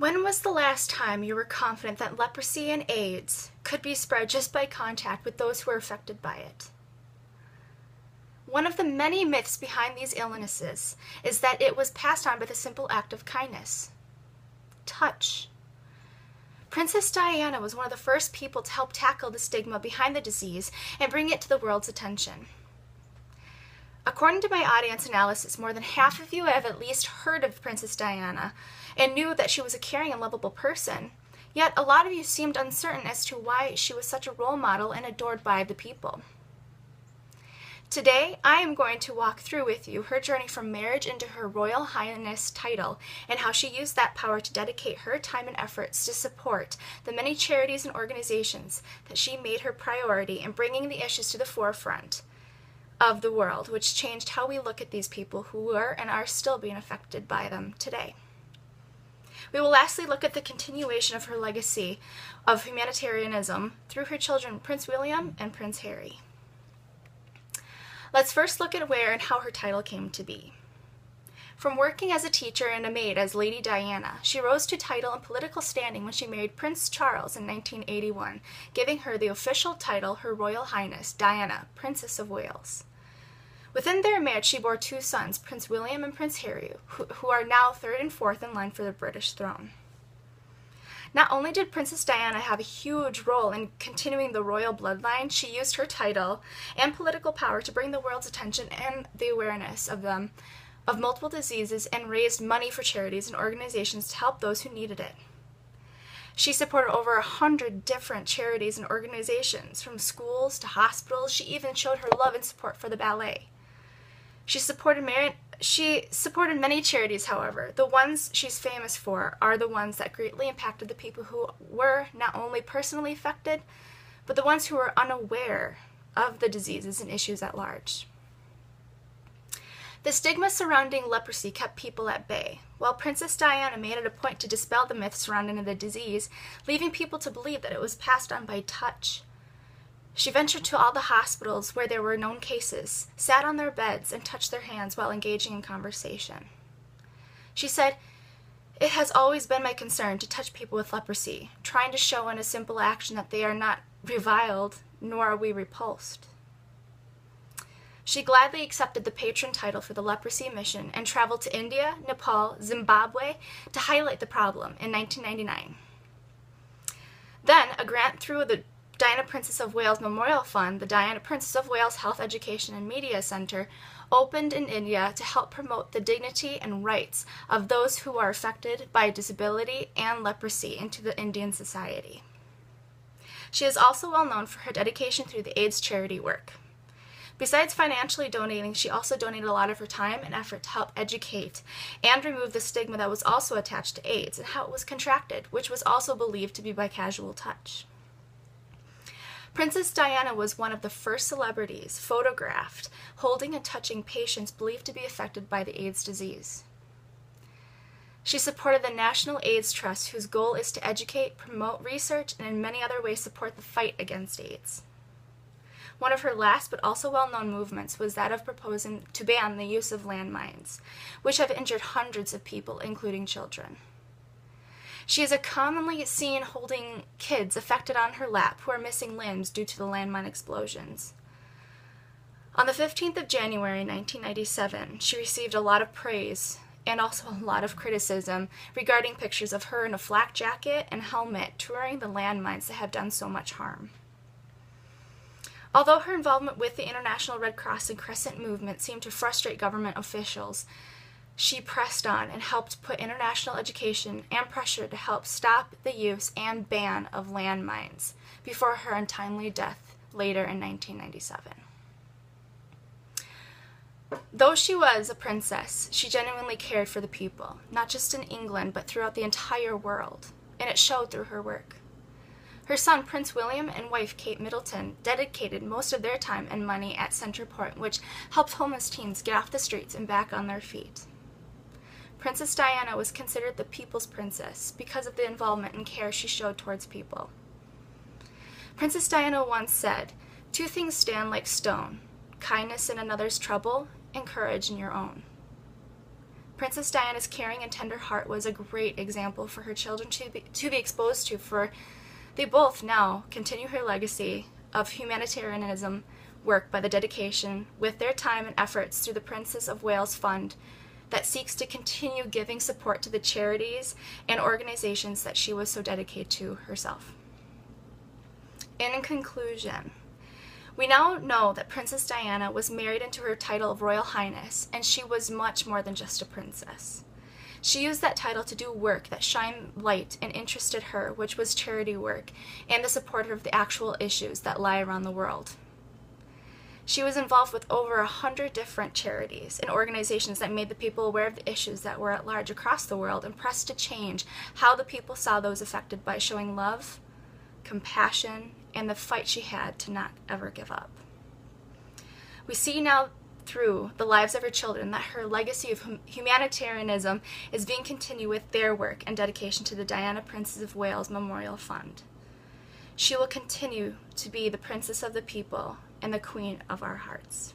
When was the last time you were confident that leprosy and AIDS could be spread just by contact with those who are affected by it? One of the many myths behind these illnesses is that it was passed on by the simple act of kindness. Touch. Princess Diana was one of the first people to help tackle the stigma behind the disease and bring it to the world's attention. According to my audience analysis, more than half of you have at least heard of Princess Diana and knew that she was a caring and lovable person, yet a lot of you seemed uncertain as to why she was such a role model and adored by the people. Today, I am going to walk through with you her journey from marriage into her Royal Highness title and how she used that power to dedicate her time and efforts to support the many charities and organizations that she made her priority in bringing the issues to the forefront of the world, which changed how we look at these people who were and are still being affected by them today. We will lastly look at the continuation of her legacy of humanitarianism through her children Prince William and Prince Harry. Let's first look at where and how her title came to be. From working as a teacher and a maid as Lady Diana, she rose to title and political standing when she married Prince Charles in 1981, giving her the official title Her Royal Highness Diana, Princess of Wales. Within their marriage, she bore two sons, Prince William and Prince Harry, who are now third and fourth in line for the British throne. Not only did Princess Diana have a huge role in continuing the royal bloodline, she used her title and political power to bring the world's attention and the awareness of multiple diseases and raised money for charities and organizations to help those who needed it. She supported over 100 different charities and organizations, from schools to hospitals. She even showed her love and support for the ballet. She supported many charities, however. The ones she's famous for are the ones that greatly impacted the people who were not only personally affected, but the ones who were unaware of the diseases and issues at large. The stigma surrounding leprosy kept people at bay, while Princess Diana made it a point to dispel the myths surrounding the disease, leaving people to believe that it was passed on by touch. She ventured to all the hospitals where there were known cases, sat on their beds, and touched their hands while engaging in conversation. She said, "It has always been my concern to touch people with leprosy, trying to show in a simple action that they are not reviled, nor are we repulsed." She gladly accepted the patron title for the leprosy mission and traveled to India, Nepal, Zimbabwe to highlight the problem in 1999. Then, a grant through the Diana Princess of Wales Memorial Fund, the Diana Princess of Wales Health Education and Media Center, opened in India to help promote the dignity and rights of those who are affected by disability and leprosy into the Indian society. She is also well known for her dedication through the AIDS charity work. Besides financially donating, she also donated a lot of her time and effort to help educate and remove the stigma that was also attached to AIDS and how it was contracted, which was also believed to be by casual touch. Princess Diana was one of the first celebrities photographed holding and touching patients believed to be affected by the AIDS disease. She supported the National AIDS Trust, whose goal is to educate, promote research, and in many other ways support the fight against AIDS. One of her last but also well-known movements was that of proposing to ban the use of landmines, which have injured hundreds of people, including children. She is commonly seen holding kids affected on her lap who are missing limbs due to the landmine explosions. On the 15th of January 1997, she received a lot of praise and also a lot of criticism regarding pictures of her in a flak jacket and helmet touring the landmines that have done so much harm. Although her involvement with the International Red Cross and Crescent movement seemed to frustrate government officials, she pressed on and helped put international education and pressure to help stop the use and ban of landmines before her untimely death later in 1997. Though she was a princess, she genuinely cared for the people, not just in England, but throughout the entire world, and it showed through her work. Her son, Prince William, and wife, Kate Middleton, dedicated most of their time and money at Centrepoint, which helped homeless teens get off the streets and back on their feet. Princess Diana was considered the people's princess because of the involvement and care she showed towards people. Princess Diana once said, "Two things stand like stone, kindness in another's trouble and courage in your own." Princess Diana's caring and tender heart was a great example for her children to be exposed to, for they both now continue her legacy of humanitarianism work by the dedication with their time and efforts through the Princess of Wales Fund that seeks to continue giving support to the charities and organizations that she was so dedicated to herself. In conclusion, we now know that Princess Diana was married into her title of Royal Highness, and she was much more than just a princess. She used that title to do work that shined light and interested her, which was charity work and the support of the actual issues that lie around the world. She was involved with over 100 different charities and organizations that made the people aware of the issues that were at large across the world and pressed to change how the people saw those affected by showing love, compassion, and the fight she had to not ever give up. We see now through the lives of her children that her legacy of humanitarianism is being continued with their work and dedication to the Diana Princess of Wales Memorial Fund. She will continue to be the princess of the people and the queen of our hearts.